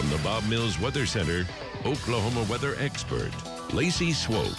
From the Bob Mills Weather Center, Oklahoma weather expert, Lacey Swope.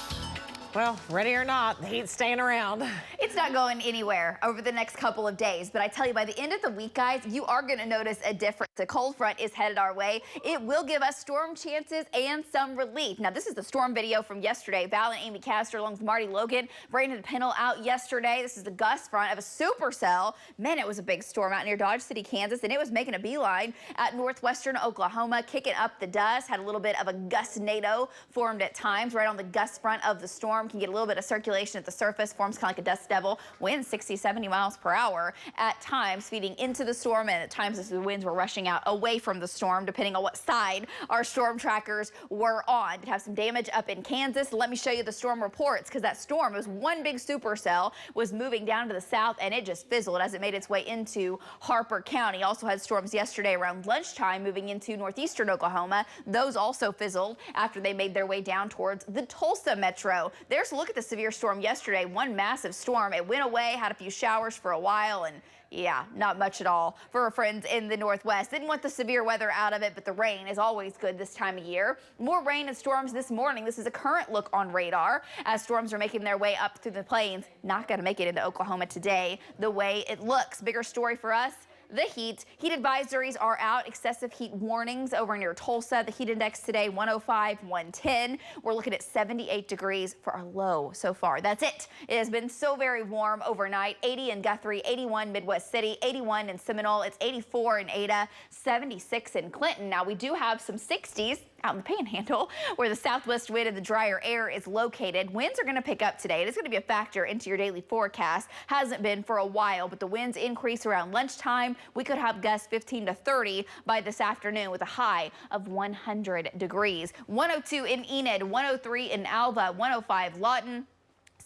Well, ready or not, the heat's staying around. It's not going anywhere over the next couple of days, but I tell you, by the end of the week, guys, you are going to notice a difference. A cold front is headed our way. It will give us storm chances and some relief. Now, this is the storm video from yesterday. Val and Amy Castor along with Marty Logan, Brandon Pennell out yesterday. This is the gust front of a supercell. Man, it was a big storm out near Dodge City, Kansas, and it was making a beeline at northwestern Oklahoma, kicking up the dust. Had a little bit of a gustnado formed at times right on the gust front of the storm. Can get a little bit of circulation at the surface, forms kind of like a dust devil, winds 60, 70 miles per hour at times, feeding into the storm, and at times as the winds were rushing out away from the storm, depending on what side our storm trackers were on. Did have some damage up in Kansas. Let me show you the storm reports, because that storm, it was one big supercell, was moving down to the south, and it just fizzled as it made its way into Harper County. Also had storms yesterday around lunchtime moving into northeastern Oklahoma. Those also fizzled after they made their way down towards the Tulsa metro. There's a look at the severe storm yesterday. One massive storm. It went away, had a few showers for a while, and yeah, not much at all for our friends in the Northwest. Didn't want the severe weather out of it, but the rain is always good this time of year. More rain and storms this morning. This is a current look on radar as storms are making their way up through the plains. Not going to make it into Oklahoma today the way it looks. Bigger story for us. The heat. Heat advisories are out. Excessive heat warnings over near Tulsa. The heat index today, 105, 110. We're looking at 78 degrees for our low so far. That's it. It has been so very warm overnight. 80 in Guthrie, 81 Midwest City, 81 in Seminole. It's 84 in Ada, 76 in Clinton. Now, we do have some 60s out in the Panhandle, where the southwest wind and the drier air is located. Winds are going to pick up today. It is going to be a factor into your daily forecast. Hasn't been for a while, but the winds increase around lunchtime. We could have gusts 15 to 30 by this afternoon with a high of 100 degrees. 102 in Enid, 103 in Alva, 105 Lawton,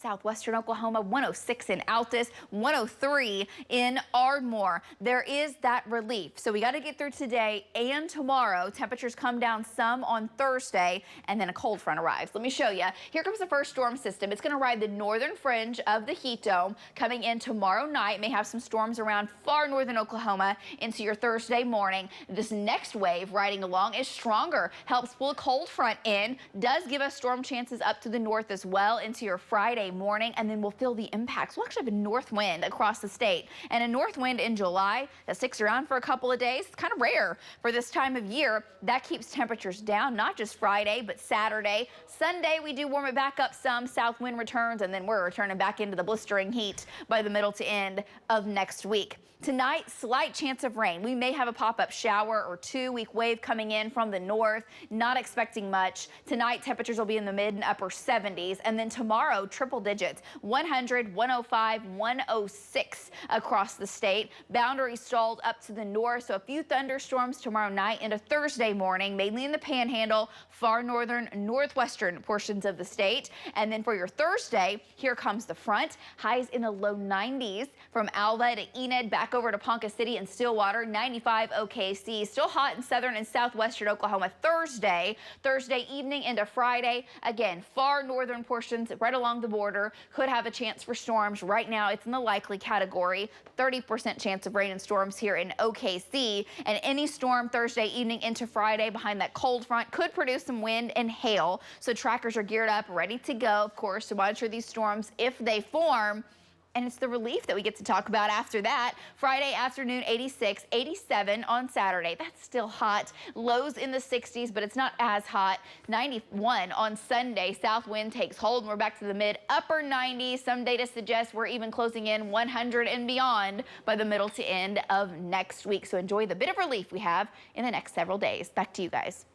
southwestern Oklahoma, 106 in Altus, 103 in Ardmore. There is that relief. So we got to get through today and tomorrow. Temperatures come down some on Thursday, and then a cold front arrives. Let me show you. Here comes the first storm system. It's going to ride the northern fringe of the heat dome coming in tomorrow night. May have some storms around far northern Oklahoma into your Thursday morning. This next wave riding along is stronger, helps pull a cold front in, does give us storm chances up to the north as well into your Friday morning, and then we'll feel the impacts. We'll actually have a north wind across the state, and a north wind in July that sticks around for a couple of days. It's kind of rare for this time of year. That keeps temperatures down, not just Friday, but Saturday. Sunday, we do warm it back up some. South wind returns, and then we're returning back into the blistering heat by the middle to end of next week. Tonight, slight chance of rain. We may have a pop-up shower or two. Weak wave coming in from the north. Not expecting much. Tonight, temperatures will be in the mid and upper 70s. And then tomorrow, triple digits. 100, 105, 106 across the state. Boundaries stalled up to the north. So a few thunderstorms tomorrow night into Thursday morning, mainly in the Panhandle, far northern, northwestern portions of the state. And then for your Thursday, here comes the front. Highs in the low 90s from Alva to Enid, back over to Ponca City and Stillwater, 95 OKC. Still hot in southern and southwestern Oklahoma Thursday evening into Friday. Again, far northern portions right along the border could have a chance for storms. Right now, it's in the likely category. 30% chance of rain and storms here in OKC. And any storm Thursday evening into Friday behind that cold front could produce some wind and hail. So trackers are geared up, ready to go, of course, to monitor these storms if they form. And it's the relief that we get to talk about after that. Friday afternoon, 86, 87 on Saturday. That's still hot. Lows in the 60s, but it's not as hot. 91 on Sunday. South wind takes hold, and we're back to the mid upper 90s. Some data suggests we're even closing in 100 and beyond by the middle to end of next week. So enjoy the bit of relief we have in the next several days. Back to you guys.